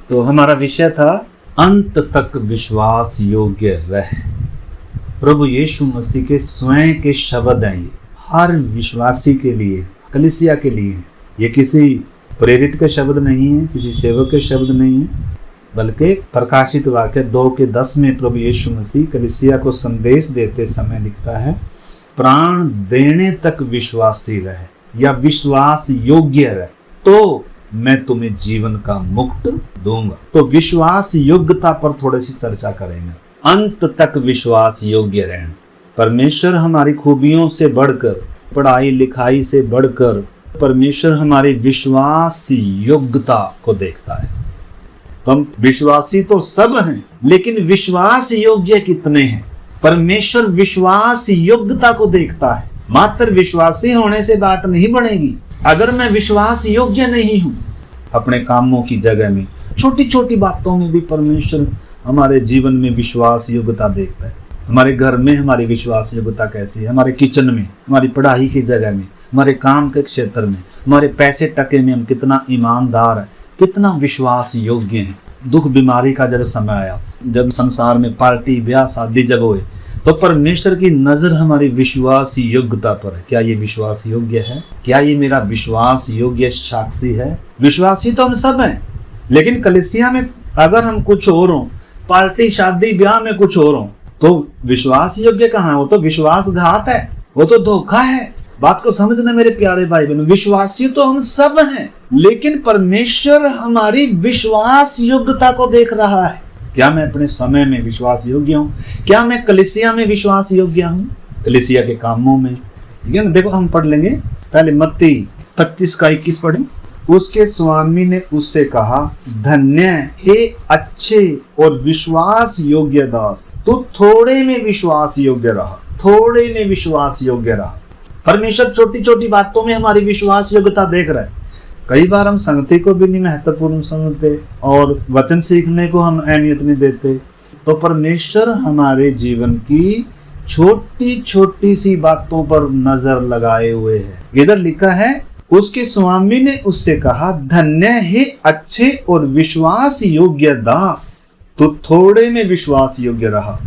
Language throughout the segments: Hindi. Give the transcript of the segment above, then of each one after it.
तो हमारा विषय था अंत तक विश्वास योग्य रह। प्रभु यीशु मसीह के स्वयं के शब्द हैं ये, हर विश्वासी के लिए, कलीसिया के लिए। ये किसी प्रेरित के शब्द नहीं है, किसी सेवक के शब्द नहीं है, बल्कि प्रकाशित वाक्य 2:10 में प्रभु यीशु मसीह कलीसिया को संदेश देते समय लिखता है, प्राण देने तक विश्वासी रहे या विश्वास योग्य रहे तो मैं तुम्हें जीवन का मुक्त दूंगा। तो विश्वास योग्यता पर थोड़ी सी चर्चा करेंगे। अंत तक विश्वास योग्य रहना। परमेश्वर हमारी खूबियों से बढ़कर, पढ़ाई लिखाई से बढ़कर परमेश्वर हमारी विश्वास योग्यता को देखता है। हम विश्वासी तो सब हैं, लेकिन विश्वास योग्य कितने हैं? परमेश्वर विश्वास योग्यता को देखता है। मात्र विश्वासी होने से बात नहीं बढ़ेगी। अगर मैं विश्वास योग्य नहीं हूँ, अपने कामों की जगह में, छोटी छोटी बातों में भी परमेश्वर हमारे जीवन में विश्वास योग्यता देखता है। हमारे घर में हमारी विश्वास योग्यता कैसी है, हमारे किचन में, हमारी पढ़ाई की जगह में, हमारे काम के क्षेत्र में, हमारे पैसे टके में हम कितना ईमानदार है, कितना विश्वास योग्य है। दुख बीमारी का जब समय आया, जब संसार में पार्टी ब्याह शादी जब हुए, तो परमेश्वर की नजर हमारी विश्वास योग्यता पर है। क्या ये विश्वास योग्य है? क्या ये मेरा विश्वास योग्य साक्षी है? विश्वासी तो हम सब हैं, लेकिन कलीसिया में अगर हम कुछ और हों, पार्टी शादी ब्याह में कुछ और हों, तो विश्वास योग्य कहाँ है? वो तो विश्वासघात है, वो तो धोखा है। बात को समझना मेरे प्यारे भाई बहनों, विश्वासी तो हम सब हैं, लेकिन परमेश्वर हमारी विश्वास योग्यता को देख रहा है। क्या मैं अपने समय में विश्वास योग्य हूँ? क्या मैं कलीसिया में विश्वास योग्य हूँ? कलीसिया के कामों में। देखो हम पढ़ लेंगे पहले मत्ती 25:21 पढ़ें। उसके स्वामी ने उससे कहा, धन्य हे अच्छे और विश्वास योग्य दास, तू थोड़े में विश्वास योग्य रहा, थोड़े में विश्वास योग्य रहा। परमेश्वर छोटी छोटी बातों में हमारी विश्वास योग्यता देख रहा है। कई बार हम संगति को भी नहीं महत्वपूर्ण समझते और वचन सीखने को हम अहमियत नहीं देते। तो परमेश्वर हमारे जीवन की छोटी छोटी सी बातों पर नजर लगाए हुए है। इधर लिखा है, उसके स्वामी ने उससे कहा, धन्य है अच्छे और विश्वास योग्य दास, तू थोड़े में विश्वास योग्य रहा,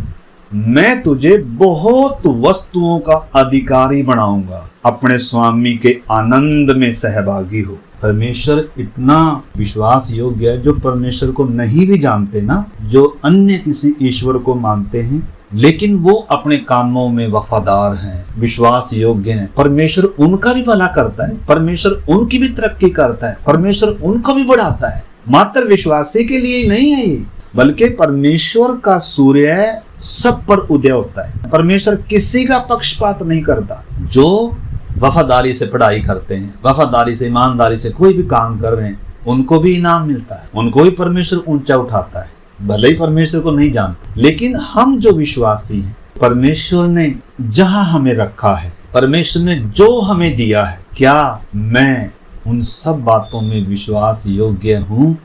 मैं तुझे बहुत वस्तुओं का अधिकारी बनाऊंगा, अपने स्वामी के आनंद में सहभागी हो। परमेश्वर इतना विश्वास योग्य है, जो परमेश्वर को नहीं भी जानते ना, जो अन्य किसी ईश्वर को मानते हैं, लेकिन वो अपने कामों में वफादार हैं, विश्वास योग्य हैं। परमेश्वर उनका भी भला करता है, परमेश्वर उनकी भी तरक्की करता है, परमेश्वर उनको भी बढ़ाता है। मात्र विश्वासी के लिए नहीं है ये, बल्कि परमेश्वर का सूर्य सब पर उदय होता है। परमेश्वर किसी का पक्षपात नहीं करता। जो वफादारी से पढ़ाई करते हैं, वफादारी से, ईमानदारी से कोई भी काम कर रहे हैं, उनको भी इनाम मिलता है, उनको भी परमेश्वर ऊंचा उठाता है। भले ही परमेश्वर को नहीं जानते, लेकिन हम जो विश्वासी हैं, परमेश्वर ने जहां हमें रखा है, परमेश्वर ने जो हमें दिया है, क्या मैं उन सब बातों में विश्वास योग्य हूँ?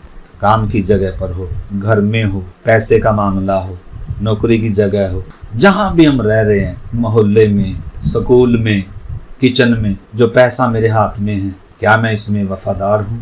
काम की जगह पर हो, घर में हो, पैसे का मामला हो, नौकरी की जगह हो, जहां भी हम रह रहे हैं, मोहल्ले में, स्कूल में, किचन में, जो पैसा मेरे हाथ में है, क्या मैं इसमें वफादार हूँ?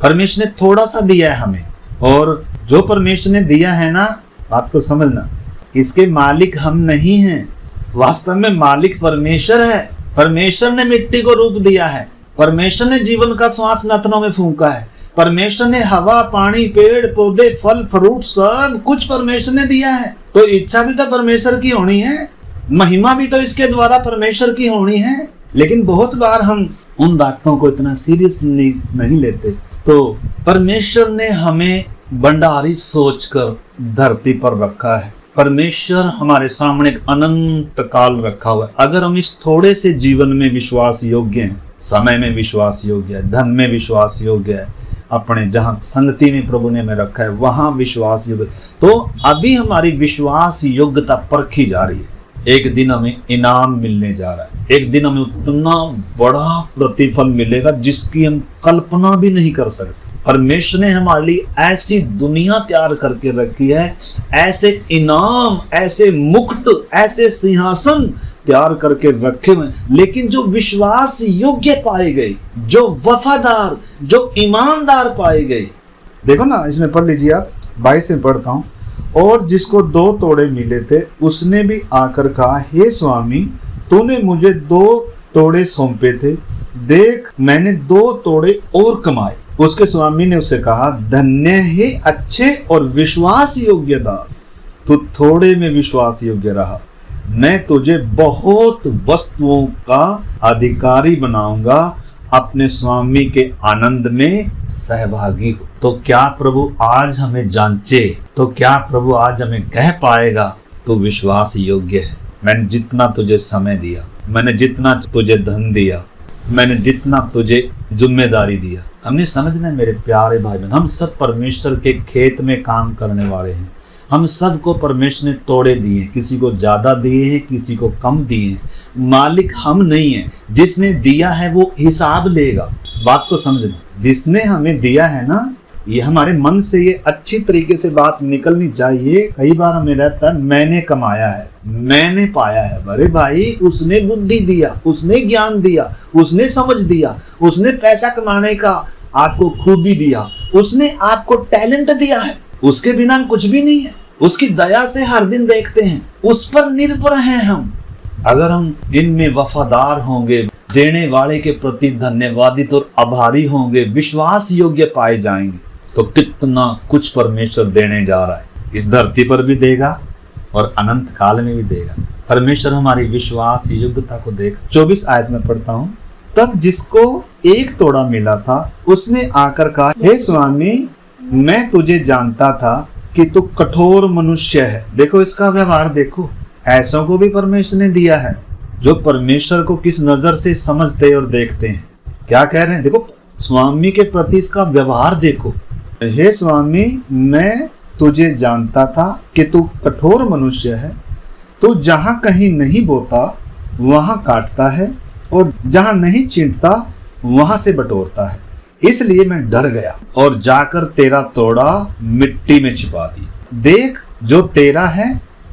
परमेश्वर ने थोड़ा सा दिया है हमें, और जो परमेश्वर ने दिया है ना, बात को समझना, इसके मालिक हम नहीं हैं। वास्तव में मालिक परमेश्वर है। परमेश्वर ने मिट्टी को रूप दिया है, परमेश्वर ने जीवन का श्वास नथनों में फूंका है, परमेश्वर ने हवा, पानी, पेड़ पौधे, फल फ्रूट सब कुछ परमेश्वर ने दिया है। तो इच्छा भी तो परमेश्वर की होनी है, महिमा भी तो इसके द्वारा परमेश्वर की होनी है। लेकिन बहुत बार हम उन बातों को इतना सीरियसली नहीं लेते। तो परमेश्वर ने हमें भंडारी सोचकर धरती पर रखा है। परमेश्वर हमारे सामने एक अनंत काल रखा हुआ है। अगर हम इस थोड़े से जीवन में विश्वास योग्य हैं, समय में विश्वास योग्य है, धन में विश्वास योग्य है, अपने जहां संगति में प्रभु ने हमें रखा है वहां विश्वास योग्य, तो अभी हमारी विश्वास योग्यता परखी जा रही है। एक दिन हमें इनाम मिलने जा रहा है, एक दिन हमें उतना बड़ा प्रतिफल मिलेगा जिसकी हम कल्पना भी नहीं कर सकते। परमेश्वर ने हमारे लिए ऐसी दुनिया तैयार करके रखी है, ऐसे इनाम, ऐसे मुकुट, ऐसे सिंहासन तैयार करके रखे हुए। लेकिन जो विश्वास योग्य पाए गए, जो वफादार, जो ईमानदार पाए गए, देखो ना, इसमें पढ़ लीजिए आप, 22 में पढ़ता हूँ। और जिसको 2 तोड़े मिले थे उसने भी आकर कहा, हे स्वामी, तूने मुझे 2 तोड़े सौंपे थे, देख मैंने 2 तोड़े और कमाए। उसके स्वामी ने उसे कहा, धन्य है अच्छे और विश्वास योग्य दास, तू थोड़े में विश्वास योग्य रहा, मैं तुझे बहुत वस्तुओं का अधिकारी बनाऊंगा, अपने स्वामी के आनंद में सहभागी हो। तो क्या प्रभु आज हमें जांचे, तो क्या प्रभु आज हमें कह पाएगा तू विश्वास योग्य है। मैंने जितना तुझे समय दिया, मैंने जितना तुझे धन दिया, मैंने जितना तुझे जिम्मेदारी दिया। हमने समझना है मेरे प्यारे भाई बहन, हम सब परमेश्वर के खेत में काम करने वाले हैं। हम सबको परमेश्वर ने तोड़े दिए, किसी को ज्यादा दिए हैं, किसी को कम दिए हैं। मालिक हम नहीं है, जिसने दिया है वो हिसाब लेगा। बात को समझना, जिसने हमें दिया है ना, ये हमारे मन से ये अच्छी तरीके से बात निकलनी चाहिए। कई बार हमें रहता है मैंने कमाया है, मैंने पाया है। अरे भाई, उसने बुद्धि दिया, उसने ज्ञान दिया, उसने समझ दिया, उसने पैसा कमाने का आपको खूबी दिया, उसने आपको टैलेंट दिया है। उसके बिना कुछ भी नहीं है। उसकी दया से हर दिन देखते हैं, उस पर निर्भर हैं हम। अगर हम इनमें वफादार होंगे, देने वाले के प्रति धन्यवादित और आभारी होंगे, विश्वास योग्य पाए जाएंगे, तो कितना कुछ परमेश्वर देने जा रहा है। इस धरती पर भी देगा और अनंत काल में भी देगा। परमेश्वर हमारी विश्वास योग्यता को देख। 24 आयत में पढ़ता हूँ, तब जिसको 1 तोड़ा मिला था उसने आकर कहा, हे स्वामी, मैं तुझे जानता था कि तू कठोर मनुष्य है। देखो इसका व्यवहार देखो, ऐसों को भी परमेश्वर ने दिया है जो परमेश्वर को किस नजर से समझते और देखते हैं। क्या कह रहे हैं, देखो स्वामी के प्रति इसका व्यवहार देखो। हे स्वामी, मैं तुझे जानता था कि तू कठोर मनुष्य है, तू जहाँ कहीं नहीं बोता वहाँ काटता है और जहाँ नहीं छींटता वहाँ से बटोरता है। इसलिए मैं डर गया और जाकर तेरा तोड़ा मिट्टी में छिपा दिया। देख, जो तेरा है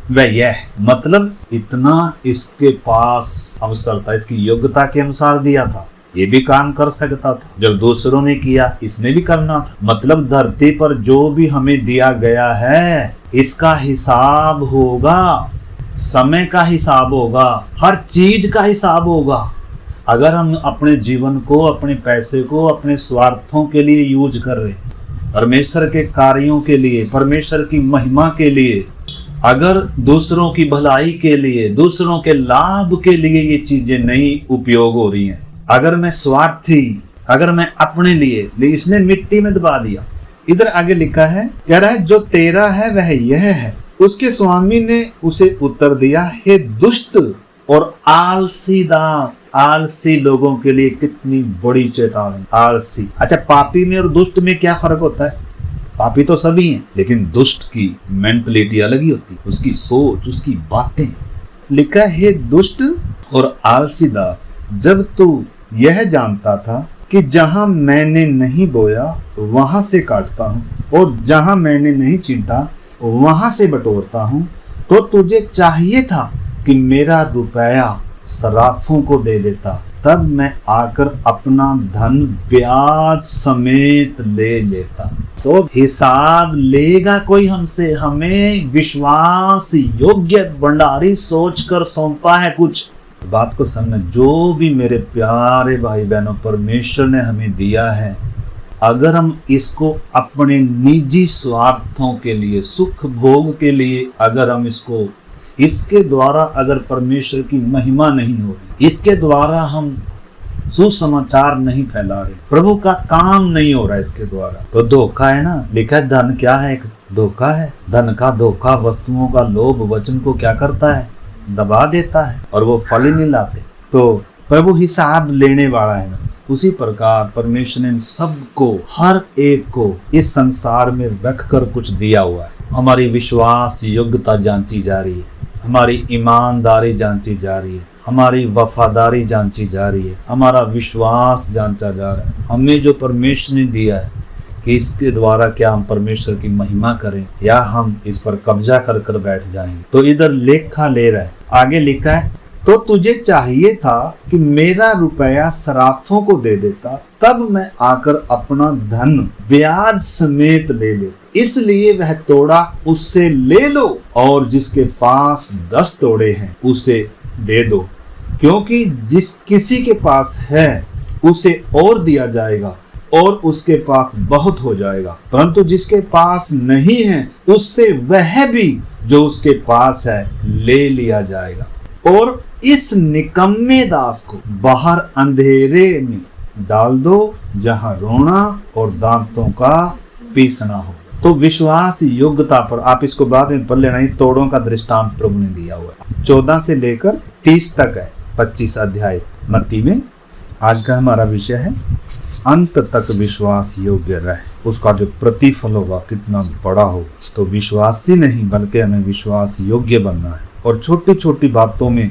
वह यह है। मतलब इतना इसके पास अवसर था, इसकी योग्यता के अनुसार दिया था, ये भी काम कर सकता था। जब दूसरों ने किया, इसने भी करना था। मतलब धरती पर जो भी हमें दिया गया है, इसका हिसाब होगा, समय का हिसाब होगा, हर चीज का हिसाब होगा। अगर हम अपने जीवन को, अपने पैसे को अपने स्वार्थों के लिए यूज कर रहे, परमेश्वर के कार्यों के लिए, परमेश्वर की महिमा के लिए, अगर दूसरों की भलाई के लिए, दूसरों के लाभ के लिए ये चीजें नहीं उपयोग हो रही हैं, अगर मैं स्वार्थी, अगर मैं अपने लिए, इसने मिट्टी में दबा दिया। इधर आगे लिखा है, कह रहा है जो तेरा है वह यह है। उसके स्वामी ने उसे उत्तर दिया, हे दुष्ट और आलसी दास। आलसी लोगों के लिए कितनी बड़ी चेतावनी। आलसी, अच्छा पापी में और दुष्ट में क्या फर्क होता है? पापी तो सभी हैं, लेकिन दुष्ट की मेंटलिटी अलग ही होती है, उसकी सोच, उसकी बातें। लिखा है दुष्ट और आलसी दास, जब तू यह जानता था कि जहां मैंने नहीं बोया वहां से काटता हूँ और जहां मैंने नहीं छींटा वहां से बटोरता हूँ, तो तुझे चाहिए था कि मेरा रुपया सराफों को दे देता, तब मैं आकर अपना धन ब्याज समेत ले लेता। तो हिसाब लेगा कोई हमसे। हमें विश्वास योग्य भंडारी सोचकर सौंपा है कुछ। बात को समझना, जो भी मेरे प्यारे भाई बहनों परमेश्वर ने हमें दिया है, अगर हम इसको अपने निजी स्वार्थों के लिए, सुख भोग के लिए, अगर हम इसको, इसके द्वारा अगर परमेश्वर की महिमा नहीं हो रही, इसके द्वारा हम सुसमाचार नहीं फैला रहे, प्रभु का काम नहीं हो रहा इसके द्वारा, तो धोखा है ना। लिखा है धन क्या है? एक धोखा है। धन का धोखा, वस्तुओं का लोभ वचन को क्या करता है? दबा देता है और वो फल ही नहीं लाते। तो प्रभु हिसाब लेने वाला है। उसी प्रकार परमेश्वर ने सबको, हर एक को इस संसार में रखकर कुछ दिया हुआ है। हमारी विश्वास योग्यता जांची जा रही है, हमारी ईमानदारी जांची जा रही है, हमारी वफादारी जांची जा रही है, हमारा विश्वास जांचा जा रहा है। हमें जो परमेश्वर ने दिया है कि इसके द्वारा क्या हम परमेश्वर की महिमा करें या हम इस पर कब्जा कर कर बैठ जाएंगे। तो इधर लेखा ले रहा है। आगे लिखा है तो तुझे चाहिए था कि मेरा रुपया सराफों को दे देता, तब मैं आकर अपना धन ब्याज समेत ले लेता। इसलिए वह तोड़ा उससे ले लो, और जिसके पास 10 तोड़े हैं उसे दे दो, क्योंकि जिस किसी के पास है उसे और दिया जाएगा और उसके पास बहुत हो जाएगा, परंतु जिसके पास नहीं है उससे वह भी जो उसके पास है ले लिया जाएगा। और इस निकम्मे दास को बाहर अंधेरे में डाल दो, जहां रोना और दांतों का पीसना हो। तो विश्वास योग्यता पर आप इसको बाद में पढ़ लेना, तोड़ों का दृष्टांत प्रभु ने दिया हुआ है। 14 से लेकर 30 तक है 25 अध्याय मत्ती में। आज का हमारा विषय है अंत तक विश्वास योग्य रहे। उसका जो प्रतिफल होगा कितना बड़ा हो, तो विश्वासी नहीं बल्कि हमें विश्वास योग्य बनना है। और छोटी छोटी बातों में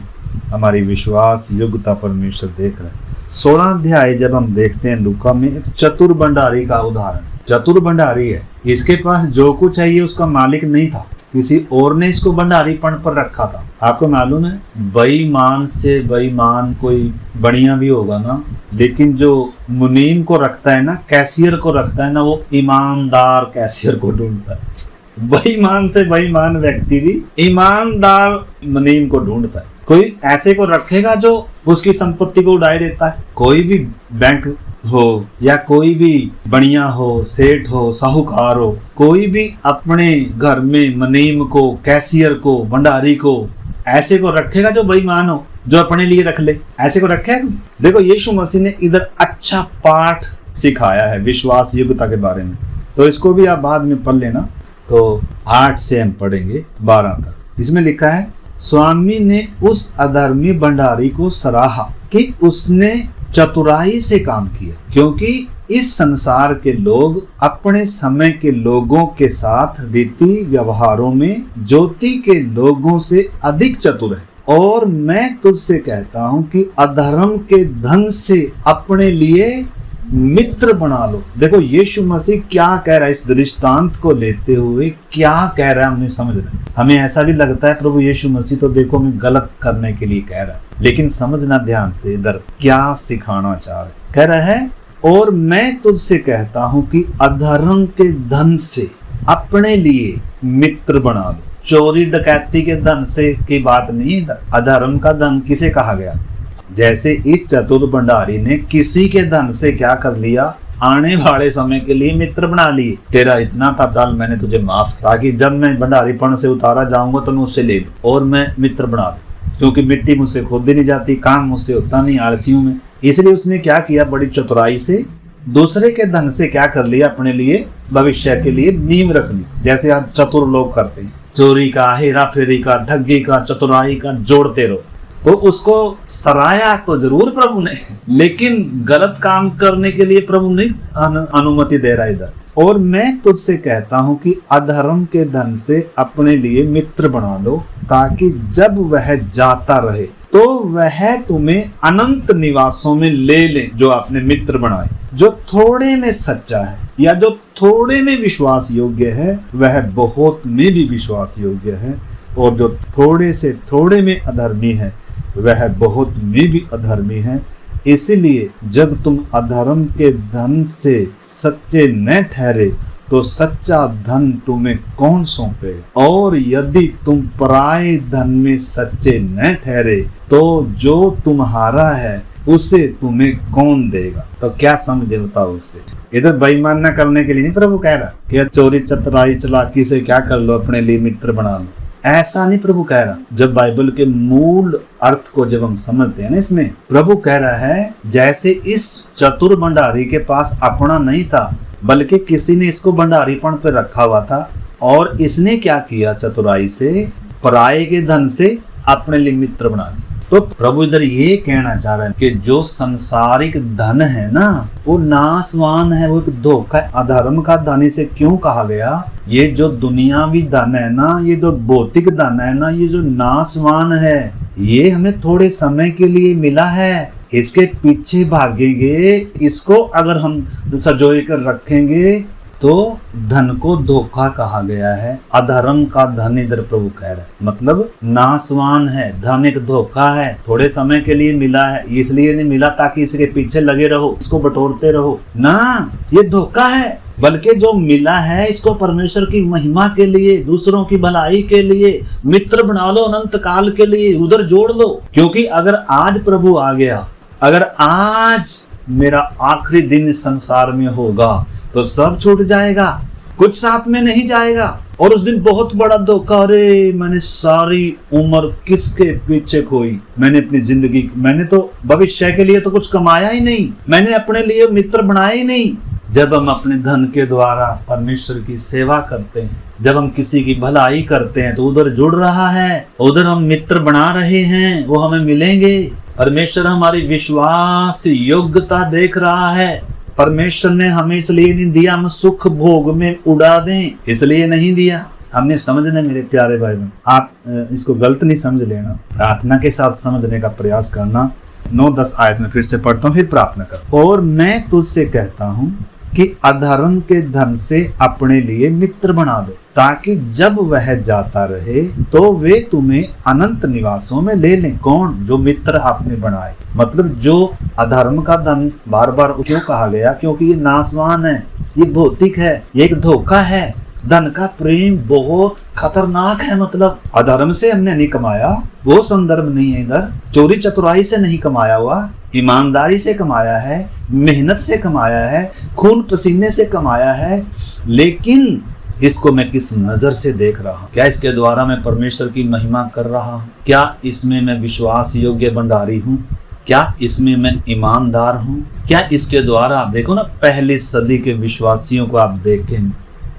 हमारी विश्वास योग्यता परमेश्वर देख रहे हैं। 16 अध्याय जब हम देखते हैं लूका में, एक चतुर भंडारी का उदाहरण। चतुर भंडारी है, इसके पास जो कुछ चाहिए उसका मालिक नहीं था, किसी और ने इसको भंडारीपन पर रखा था। आपको मालूम है, बेईमान से बेईमान कोई बढ़िया भी होगा ना, लेकिन जो मुनीम को रखता है ना, कैशियर को रखता है ना, वो ईमानदार कैशियर को ढूंढता है। बेईमान से बेईमान व्यक्ति भी ईमानदार मुनीम को ढूंढता है। कोई ऐसे को रखेगा जो उसकी संपत्ति को उड़ाए देता है। कोई भी बैंक हो या कोई भी बढ़िया हो, सेठ हो, साहूकार हो, कोई भी अपने घर में मुनीम को, कैशियर को, भंडारी को, ऐसे को रखेगा जो बेईमान हो, जो अपने लिए रख ले, ऐसे को रखेगा। देखो यीशु मसीह ने इधर अच्छा पाठ सिखाया है विश्वास योग्यता के बारे में, तो इसको भी आप बाद में पढ़ लेना। तो 8 से हम पढ़ेंगे 12 तक। इसमें लिखा है, स्वामी ने उस अधर्मी भंडारी को सराहा कि उसने चतुराई से काम किया, क्योंकि इस संसार के लोग अपने समय के लोगों के साथ रीति व्यवहारों में ज्योति के लोगों से अधिक चतुर है। और मैं तुझसे कहता हूं कि अधर्म के धन से अपने लिए मित्र बना लो। देखो यीशु मसीह क्या कह रहा है, इस दृष्टांत को लेते हुए क्या कह रहा है हमें समझना। हमें ऐसा भी लगता है प्रभु यीशु मसीह तो देखो हमें गलत करने के लिए कह रहा है, लेकिन समझना ध्यान से इधर क्या सिखाना चाह रहा है। कह रहा है, और मैं तुझसे कहता हूं कि अधर्म के धन से अपने लिए मित्र बना लो। चोरी डकैती के धन से की बात नहीं है, अधर्म का धन किसे कहा गया। जैसे इस चतुर भंडारी ने किसी के धन से क्या कर लिया, आने वाले समय के लिए मित्र बना लिए। तेरा इतना था, चल मैंने तुझे माफ, ताकि जब मैं भंडारीपन से उतारा जाऊंगा तो मैं उससे ले लूं और मैं मित्र बना दूं, क्योंकि मिट्टी मुझसे खोद नहीं जाती, काम मुझसे होता नहीं, आलसी हूं मैं। इसलिए उसने क्या किया, बड़ी चतुराई से दूसरे के धन से क्या कर लिया, अपने लिए भविष्य के लिए नींव रख ली। जैसे आज चतुर लोग करते हैं, चोरी का, हेरा फेरी का, ठगी का, चतुराई का जोड़ते रहो। तो उसको सराया तो जरूर प्रभु ने, लेकिन गलत काम करने के लिए प्रभु ने अनुमति दे रहा इधर। और मैं तुझसे कहता हूं कि अधर्म के धन से अपने लिए मित्र बना लो, ताकि जब वह जाता रहे तो वह तुम्हें अनंत निवासों में ले ले। जो आपने मित्र बनाए, जो थोड़े में सच्चा है या जो थोड़े में विश्वास योग्य है, वह बहुत में भी विश्वास योग्य है। और जो थोड़े से थोड़े में अधर्मी है, वह बहुत में भी अधर्मी है। इसलिए जब तुम अधर्म के धन से सच्चे न ठहरे तो सच्चा धन तुम्हें कौन सौंपे। और यदि तुम पराये धन में सच्चे न ठहरे तो जो तुम्हारा है उसे तुम्हें कौन देगा। तो क्या समझे बताओ उससे। इधर बेईमान न करने के लिए नहीं प्रभु कह रहा कि चोरी चतुराई चालाकी से क्या कर लो, अपने लिए मित्र बना लो, ऐसा नहीं प्रभु कह रहा। जब बाइबल के मूल अर्थ को जब हम समझते हैं ना, इसमें प्रभु कह रहा है जैसे इस चतुर भंडारी के पास अपना नहीं था, बल्कि किसी ने इसको भंडारीपन पे रखा हुआ था, और इसने क्या किया, चतुराई से पराये के धन से अपने लिए मित्र बना दिया। तो प्रभु इधर ये कहना चाह रहे हैं कि जो सांसारिक धन है ना, वो नाशवान है, वो एक धोखा है। अधर्म का धन इसे क्यों कहा गया, ये जो दुनियावी धन है ना, ये जो भौतिक धन है ना, ये जो नाशवान है, ये हमें थोड़े समय के लिए मिला है, इसके पीछे भागेंगे, इसको अगर हम सजोए कर रखेंगे तो धन को धोखा कहा गया है। अधर्म का धन इधर प्रभु कह रहा है, मतलब नाशवान है। धन एक धोखा है, थोड़े समय के लिए मिला है, इसलिए नहीं मिला ताकि इसके पीछे लगे रहो, इसको बटोरते रहो ना, ये धोखा है। बल्कि जो मिला है इसको परमेश्वर की महिमा के लिए, दूसरों की भलाई के लिए मित्र बना लो, अनंत काल के लिए उधर जोड़ लो। क्योंकि अगर आज प्रभु आ गया, अगर आज मेरा आखिरी दिन इस संसार में होगा तो सब छूट जाएगा, कुछ साथ में नहीं जाएगा। और उस दिन बहुत बड़ा धोखा, अरे मैंने सारी उम्र किसके पीछे खोई, मैंने अपनी जिंदगी, मैंने तो भविष्य के लिए तो कुछ कमाया ही नहीं, मैंने अपने लिए मित्र बनाए ही नहीं। जब हम अपने धन के द्वारा परमेश्वर की सेवा करते हैं, जब हम किसी की भलाई करते हैं, तो उधर जुड़ रहा है, उधर हम मित्र बना रहे हैं, वो हमें मिलेंगे। परमेश्वर हमारी विश्वास योग्यता देख रहा है। परमेश्वर ने हमें इसलिए नहीं दिया हम सुख भोग में उड़ा दें, इसलिए नहीं दिया। हमने समझना मेरे प्यारे भाई बहन, आप इसको गलत नहीं समझ लेना, प्रार्थना के साथ समझने का प्रयास करना। 9-10 आयत में फिर से पढ़ता हूँ, फिर प्रार्थना कर। और मैं तुझसे कहता हूँ कि अधर्म के धन से अपने लिए मित्र बना दो, ताकि जब वह जाता रहे तो वे तुम्हें अनंत निवासों में ले लें। कौन? जो मित्र आपने बनाए। मतलब जो अधर्म का धन, बार बार क्यों कहा गया? क्योंकि ये नाशवान है, ये भौतिक है, ये एक धोखा है। धन का प्रेम बहुत खतरनाक है। मतलब अधर्म से हमने नहीं कमाया, वो संदर्भ नहीं है इधर। चोरी चतुराई से नहीं कमाया हुआ, ईमानदारी से कमाया है, मेहनत से कमाया है, खून पसीने से कमाया है। लेकिन इसको मैं किस नजर से देख रहा हूँ? क्या इसके द्वारा मैं परमेश्वर की महिमा कर रहा हूँ? क्या इसमें मैं विश्वास योग्य भंडारी हूँ? क्या इसमें मैं ईमानदार हूँ? क्या इसके द्वारा आप देखो ना, पहली सदी के विश्वासियों को आप देखें,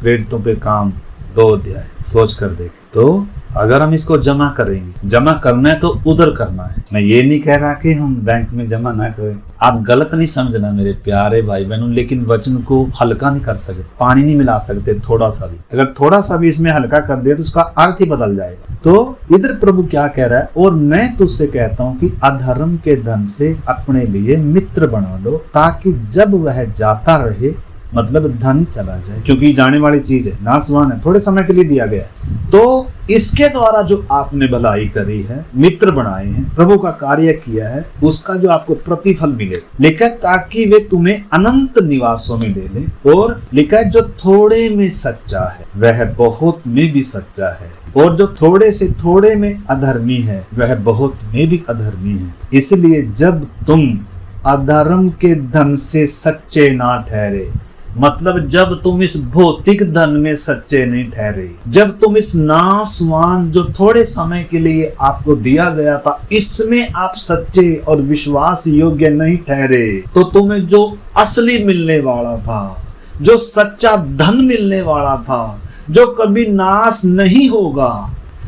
प्रेरितों पे काम 2 अध्याय सोच कर देखें, तो अगर हम इसको जमा करेंगे, जमा करना है तो उधर करना है। मैं ये नहीं कह रहा कि हम बैंक में जमा ना करें, आप गलत नहीं समझना मेरे प्यारे भाई बहनों। लेकिन वचन को हल्का नहीं कर सकते, पानी नहीं मिला सकते थोड़ा सा भी। अगर थोड़ा सा भी इसमें हल्का कर दिया तो उसका अर्थ ही बदल जाएगा। तो इधर प्रभु क्या कह रहा है? और मैं तुझसे कहता हूँ कि अधर्म के धन से अपने लिए मित्र बना लो, ताकि जब वह जाता रहे, मतलब धन चला जाए, क्योंकि जाने वाली चीज है, नाशवान है, थोड़े समय के लिए दिया गया है। तो इसके द्वारा जो आपने भलाई करी है, मित्र बनाए हैं, प्रभु का कार्य किया है, उसका जो आपको प्रतिफल मिले। लिखा ताकि वे तुम्हें अनंत निवासों में ले ले। और लिखा जो थोड़े में सच्चा है वह बहुत में भी सच्चा है, और जो थोड़े से थोड़े में अधर्मी है वह बहुत में भी अधर्मी है। इसलिए जब तुम अधर्म के धन से सच्चे ना ठहरे, मतलब जब तुम इस भौतिक धन में सच्चे नहीं ठहरे, जब तुम इस नाशवान जो थोड़े समय के लिए आपको दिया गया था, इसमें आप सच्चे और विश्वास योग्य नहीं ठहरे, तो तुम्हें जो असली मिलने वाला था, जो सच्चा धन मिलने वाला था, जो कभी नाश नहीं होगा,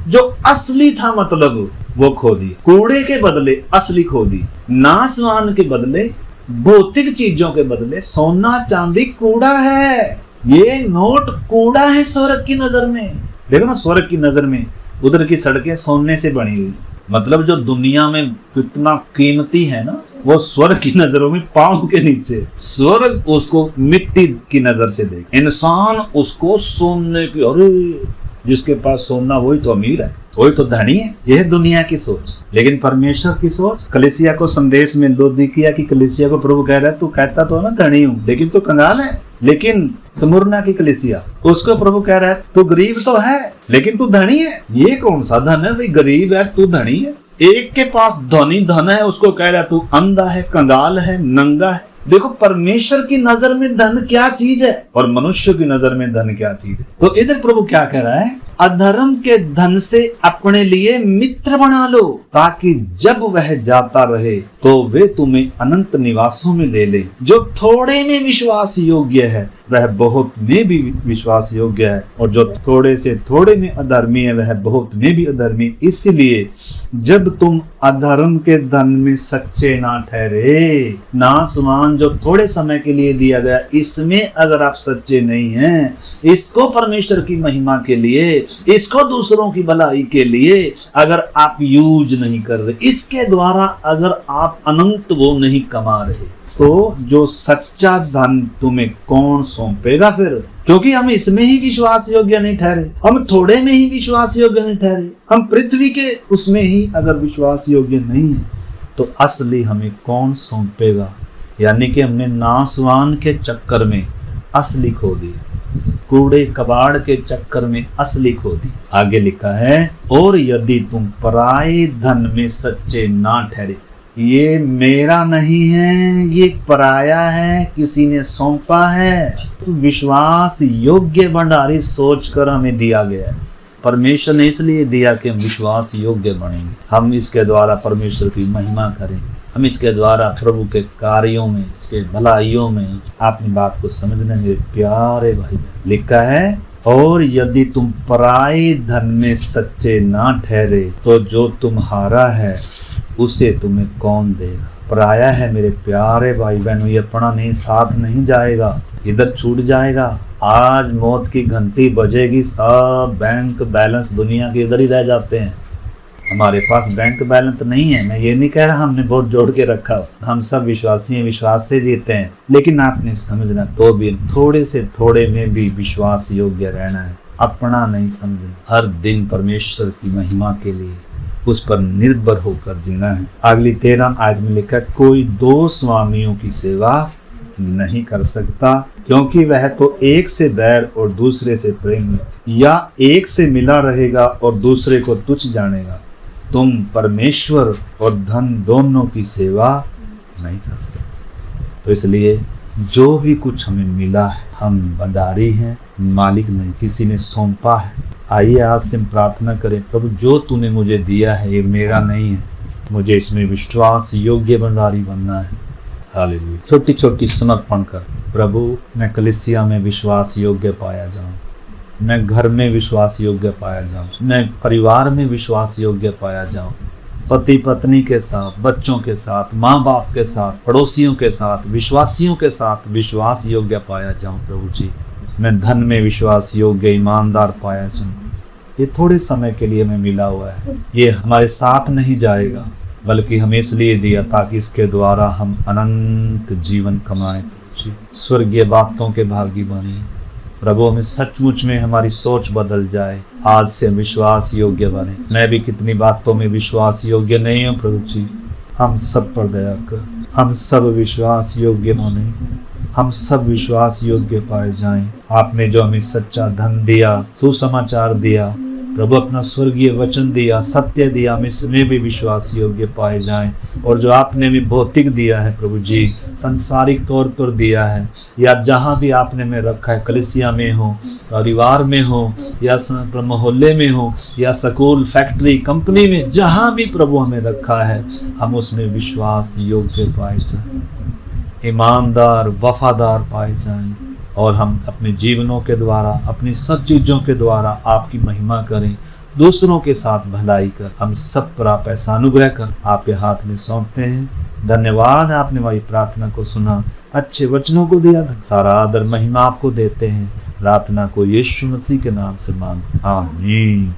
जो असली था, मतलब वो खो दिया। कूड़े के बदले असली खो दी, नाशवान के बदले, भौतिक चीजों के बदले सोना चांदी कूड़ा है। ये नोट कूड़ा है स्वर्ग की नजर में। देखो ना, स्वर्ग की नजर में उधर की सड़कें सोने से बनी हुई, मतलब जो दुनिया में कितना कीमती है ना, वो स्वर्ग की नजरों में पांव के नीचे। स्वर्ग उसको मिट्टी की नजर से देख, इंसान उसको सोने की, अरे जिसके पास सोना वही तो अमीर है, वही तो धनी है। यह दुनिया की सोच। लेकिन परमेश्वर की सोच, कलीसिया को संदेश में लौदीकिया की कलीसिया को प्रभु कह रहा है, तू कहता तो ना धनी हूँ, लेकिन तू कंगाल है। लेकिन स्मुरना की कलीसिया, उसको प्रभु कह रहा है, तू गरीब तो है लेकिन तू धनी है। ये कौन सा धन है भाई? गरीब है, तू धनी है। एक के पास धनी धन है, उसको कह रहा है तू अंधा है, कंगाल है, नंगा है। देखो परमेश्वर की नजर में धन क्या चीज है और मनुष्य की नजर में धन क्या चीज है। तो इधर प्रभु क्या कह रहा है? अधर्म के धन से अपने लिए मित्र बना लो, ताकि जब वह जाता रहे तो वे तुम्हें अनंत निवासों में ले ले। जो थोड़े में विश्वास योग्य है वह बहुत में भी विश्वास योग्य है, और जो थोड़े से थोड़े में अधर्मी है वह बहुत में भी अधर्मी। इसलिए जब तुम अधर्म के धन में सच्चे ना ठहरे, नाशवान जो थोड़े समय के लिए दिया गया, इसमें अगर आप सच्चे नहीं हैं, इसको परमेश्वर की महिमा के लिए, इसको दूसरों की भलाई के लिए अगर आप यूज नहीं कर रहे, इसके द्वारा अगर आप अनंत वो नहीं कमा रहे, तो जो सच्चा धन तुम्हें कौन सौंपेगा फिर? क्योंकि हम इसमें ही विश्वास योग्य नहीं ठहरे, हम थोड़े में ही विश्वास योग्य नहीं ठहरे, हम पृथ्वी के उसमें ही अगर विश्वास योग्य नहीं है तो असली हमें कौन सौंपेगा? यानी कि हमने नासवान के चक्कर में असली खो दी, कूड़े कबाड़ के चक्कर में असली खो दी। आगे लिखा है, और यदि तुम पराये धन में सच्चे ना ठहरे, ये मेरा नहीं है, ये पराया है, किसी ने सौंपा है। विश्वास योग्य भंडारी सोचकर हमें दिया गया है। परमेश्वर ने इसलिए दिया कि हम विश्वास योग्य बनेंगे, हम इसके द्वारा परमेश्वर की महिमा करें, हम इसके द्वारा प्रभु के कार्यों में, इसके भलाइयों में। आपने बात को समझने मेरे प्यारे भाई, लिखा है, और यदि तुम पराये धन में सच्चे ना ठहरे तो जो तुम्हारा है उसे तुम्हें कौन देगा? पराया है मेरे प्यारे भाई बहनों, ये अपना नहीं, साथ नहीं जाएगा, इधर छूट जाएगा। आज मौत की घंटी बजेगी, सब बैंक बैलेंस दुनिया के इधर ही रह जाते हैं। हमारे पास बैंक बैलेंस नहीं है, मैं ये नहीं कह रहा हमने बहुत जोड़ के रखा, हम सब विश्वासी हैं, विश्वास से जीते हैं। लेकिन आपने समझना, तो भी थोड़े से थोड़े में भी विश्वास योग्य रहना है, अपना नहीं समझना। हर दिन परमेश्वर की महिमा के लिए उस पर निर्भर होकर जीना है। अगली 13 आयत में लिखा, कोई दो स्वामियों की सेवा नहीं कर सकता, क्योंकि वह तो एक से बैर और दूसरे से प्रेम, या एक से मिला रहेगा और दूसरे को तुच्छ जानेगा। तुम परमेश्वर और धन दोनों की सेवा नहीं कर सकते। तो इसलिए जो भी कुछ हमें मिला है, हम भंडारी हैं, मालिक नहीं, किसी ने सौंपा है। आइए आज से प्रार्थना करें, प्रभु जो तूने मुझे दिया है ये मेरा नहीं है, मुझे इसमें विश्वास योग्य भंडारी बनना है। हालेलुया। छोटी छोटी समर्पण कर, प्रभु मैं कलीसिया में विश्वास योग्य पाया जाऊं, मैं घर में विश्वास योग्य पाया जाऊं, मैं परिवार में विश्वास योग्य पाया जाऊं, पति पत्नी के साथ, बच्चों के साथ, माँ बाप के साथ, पड़ोसियों के साथ, विश्वासियों के साथ विश्वास योग्य पाया जाऊं। प्रभु जी, मैं धन में विश्वास योग्य ईमानदार पाया जाऊं। ये थोड़े समय के लिए हमें मिला हुआ है, ये हमारे साथ नहीं जाएगा, बल्कि हमें इसलिए दिया ताकि इसके द्वारा हम अनंत जीवन कमाएं, स्वर्गीय बातों के भागी बने। प्रभु हमें सचमुच में हमारी सोच बदल जाए, आज से विश्वास योग्य बने। मैं भी कितनी बातों में विश्वास योग्य नहीं हूँ प्रभु जी, हम सब पर दया कर, हम सब विश्वास योग्य बने, हम सब विश्वास योग्य पाए जाएं। आपने जो हमें सच्चा धन दिया, सुसमाचार दिया, प्रभु अपना स्वर्गीय वचन दिया, सत्य दिया, हम इसमें भी विश्वास योग्य पाए जाएं। और जो आपने भी भौतिक दिया है प्रभु जी, संसारिक तौर पर दिया है, या जहाँ भी आपने में रखा है, कलीसिया में हो, परिवार में हो, या मोहल्ले में हो, या स्कूल, फैक्ट्री, कंपनी में, जहाँ भी प्रभु हमें रखा है, हम उसमें विश्वास योग्य पाए जाएं, ईमानदार, वफादार पाए जाएं, और हम अपने जीवनों के द्वारा, अपनी सब चीज़ों के द्वारा आपकी महिमा करें, दूसरों के साथ भलाई कर। हम सब पर आप ऐसा अनुग्रह कर आपके हाथ में सौंपते हैं। धन्यवाद, आपने हमारी प्रार्थना को सुना, अच्छे वचनों को दिया, सारा आदर महिमा आपको देते हैं। प्रार्थना को यीशु मसीह के नाम से मांग, आमीन।